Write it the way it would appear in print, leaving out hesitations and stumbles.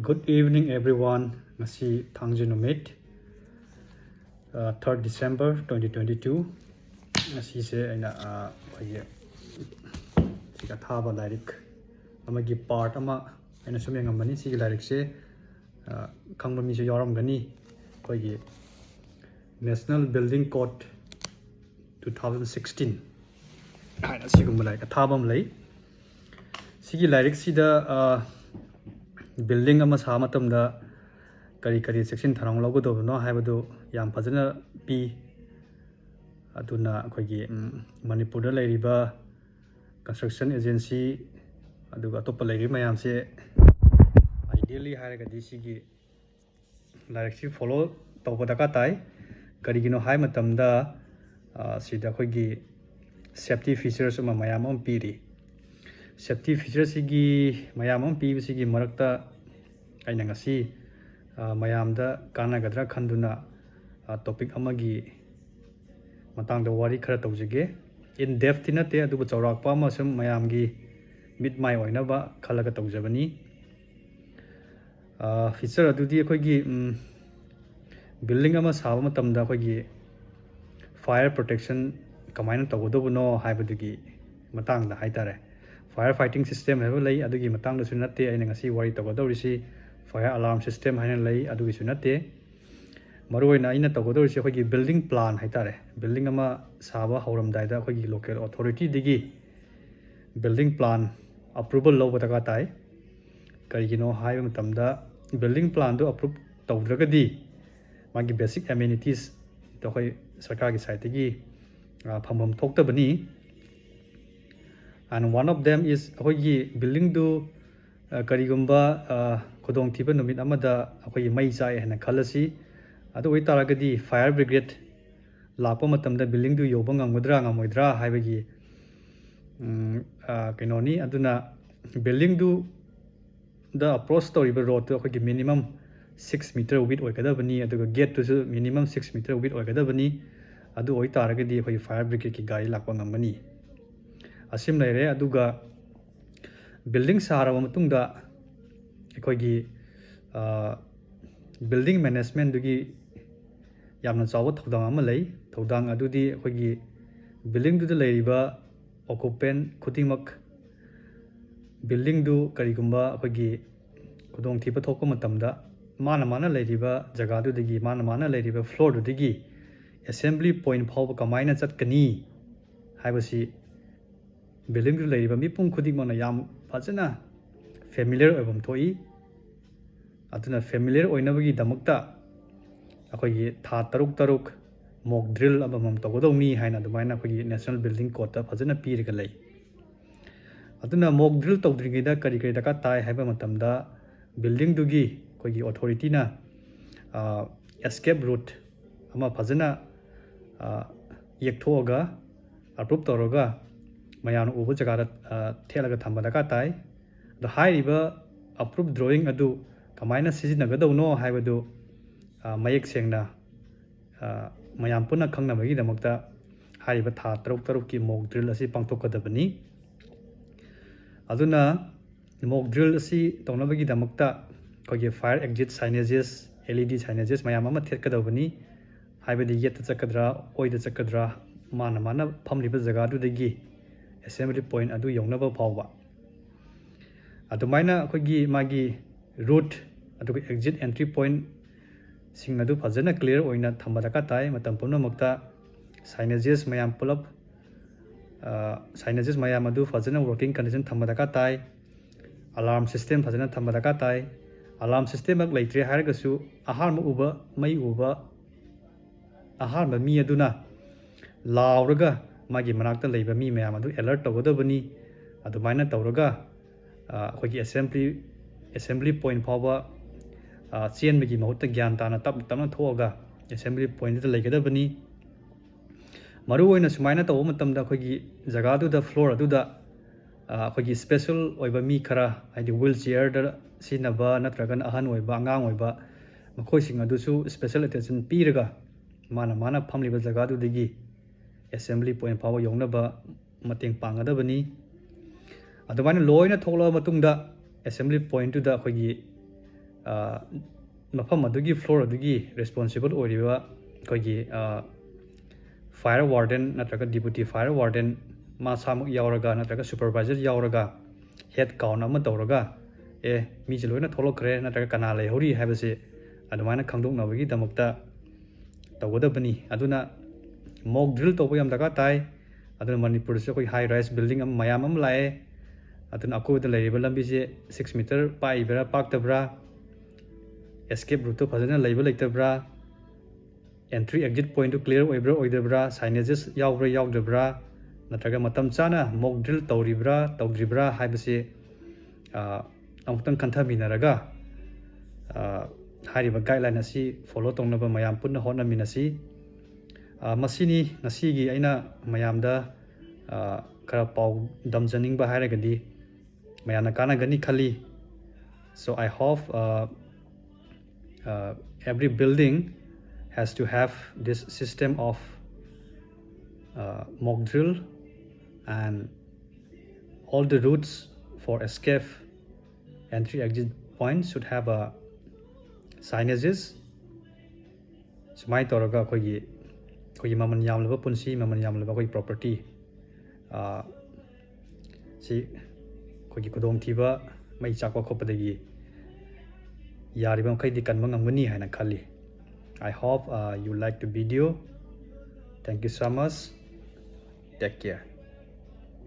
Good evening, everyone. Ngasi Thangji Numit, 3rd December 2022. Ngasi se aina khoi siga thaba lairik amagi part ama aina sumeng amani siga lairik se khangba mi se yoram gani khoi National Building Code 2016 aina sigum laik thabam lai sigi lairik sida building ama sa matamda kari section tharang logo do no haibadu yam phajana pi aduna khoigi Manipur da lairiba construction agency aduga topa lairi mayam se ideally hairaga dcg direction follow tawba ka tai kari gino hai matamda sida khoigi safety features ama mayam am piri safety features sigi mayam am pi sigi marakta aina ngasi mayamda kanagadra khanduna topic amagi matangda wari khara tawjige in depth nate aduba chawrakpa ma sum mayamgi mid mai oina ba khalaga tawjabani feature adudi khoigi building ama saba matamda khoigi fire protection kamaina tawdobuno haibadugi matangda haitare fire fighting system have lay adugi matangda sunate aina ngasi wari tawdorisi fire alarm system haina lay adugi sunate maruina aina tawdorisi khogi building plan haitare building ama saba hauramdaida khogi local authority digi building plan approval lo bataka tai karigino haiba matamda building plan do approve tawdragadi magi basic amenities to khoi sarkar gi side gi phambam thoktabani and one of them is khogi building do karigumba khodong thiba numit amada khoi mai chai hena khalasi adu oi taragadi fire brigade lakpa matamda building do yoba ngamudra ngamoidra haibagi kenoni aduna building do the approach to river road to khogi minimum 6 meter width oikadabani aduga gate to minimum 6 meter width oikadabani adu oi taragadi khoi fire brigade ki gari lakpa ngamani asim laire aduga building saraba matungda ekoigi building management dugi yamna chawa thodang ama lei thodang adudi ekoigi building du leiriba occupant khutingmak building du karigumba ekoigi khudong thiba thokpa matamda mana leiriba jaga du digi mana leiriba floor du digi assembly point phawba kamaina chatkani haibasi building du leiriba mipum khudingmana yam fajana familiar oibam thoi aduna familiar oinabagi damakta akogi tha taruk mock drill abamam tawdawmi haina dumaina akogi national building code ta fajana piriga lei aduna mock drill tawdringida kari daka tai haiba matamda building dugi akogi authority na escape route ama fajana yekthoga approve toroga mayam ubu jaga thelaga thamba daka tai the high river approved drawing adu kamaina sizinagadaw haibadu mayek sengna mayam puna khangnabagi damakta hariba tha taruk ki mock drill asi pangthokadabani aduna mock drill asi tongnabagi damakta kogi fire exit signages led signages mayam ama thekadabani haibadi yet chakadra oida chakadra mana phamliba jaga du degi assembly point adu yongnaba phawba adumaina khogi magi route adu exit entry point sing adu fajana clear oina thambada ka tai matam puna makta signages mayam pulap signages mayam adu fajana working condition thambada ka tai alarm system fajana thambada ka tai alarm system mak leitre haragasu aharma uba mai uba aharma mi aduna lauraga magi manakta leiba mi mayam adu alert tawgadabani adumaina tawraga khogi assembly point phawba chenbagi mahutta gyan tana tapna thoga assembly point ta leigadabani maru oina sumaina taw matamda khogi jaga du da floor adu da khogi special oiba mi khara haidi wheelchair da sinaba natragan ahan oiba angang oiba makhoi sing adu su special attention piraga mana phamliba jaga du digi assembly point phawba yongnaba mateng pangadabani adumaina loina thokla matungda assembly point to the khogi ꯃꯐꯝ ꯑꯗꯨꯒꯤ floor ꯑꯗꯨꯒꯤ responsible ꯑꯣꯏꯔꯤꯕ ꯑꯩꯈꯣꯏꯒꯤ Fire warden ꯅꯠꯇ꯭ꯔꯒ deputy Fire warden ꯃꯁꯥꯃꯛ ꯌꯥꯎꯔꯒ ꯅꯠꯇ꯭ꯔꯒ supervisor ꯌꯥꯎꯔꯒ ꯍꯦꯗ ꯀꯥꯎꯟ ꯑꯃ ꯇꯧꯔꯒ ꯃꯤꯁꯦ ꯂꯣꯏꯅ ꯊꯣꯛꯂꯛꯈ꯭ꯔꯦ ꯅꯠꯇ꯭ꯔꯒ ꯀꯅꯥ ꯂꯩꯍꯧꯔꯤ ꯍꯥꯏꯕꯁꯦ ꯑꯗꯨꯃꯥꯏꯅ ꯈꯪꯗꯣꯛꯅꯕꯒꯤꯗꯃꯛꯇ ꯇꯧꯒꯗꯕꯅꯤ ꯑꯗꯨꯅ ꯃꯣꯛ ꯗ꯭ꯔꯤꯜ ꯇꯧꯕ ꯌꯥꯝ ꯗꯔꯀꯥꯔ ꯇꯥꯏ ꯑꯗꯨꯅ ꯃꯅꯤꯄꯨꯔꯗꯁꯨ ꯑꯩꯈꯣꯏ ꯍꯥꯏ ꯔꯥꯏꯁ ꯕꯤꯜꯗꯤꯡ ꯑꯃ ꯃꯌꯥꯝ ꯑꯃ ꯂꯥꯛꯑꯦ ꯑꯗꯨꯅ ꯑꯀꯣꯏꯕꯗ ꯂꯩꯔꯤꯕ ꯂꯝꯕꯤꯁꯦ 6 metre ꯄꯥꯛꯏꯕ꯭ꯔꯥ ꯄꯥꯛꯇꯕ꯭ꯔꯥ escape route fazana label lectabra entry exit point to clear oibra oidabra signages yaubra yaudabra natraga matam chana mock drill tawribra tawdribra haibase amutang kantha binaraga hariba guideline asi follow tongnaba mayam punna hotna minasi masini ngasigi aina mayamda kara paw damjaning ba hairagadi mayana kana gani khali so I hope every building has to have this system of mock drill, and all the routes for escape entry exit points should have a signages. Sumai toraga kogi maman yamlaba punsi maman yamlaba koi property si kogi kodong thiba mai chakwa khopadagi yaribam khaidi kanma ngamgani haina khali. I hope you like the video. Thank you so much. Take care.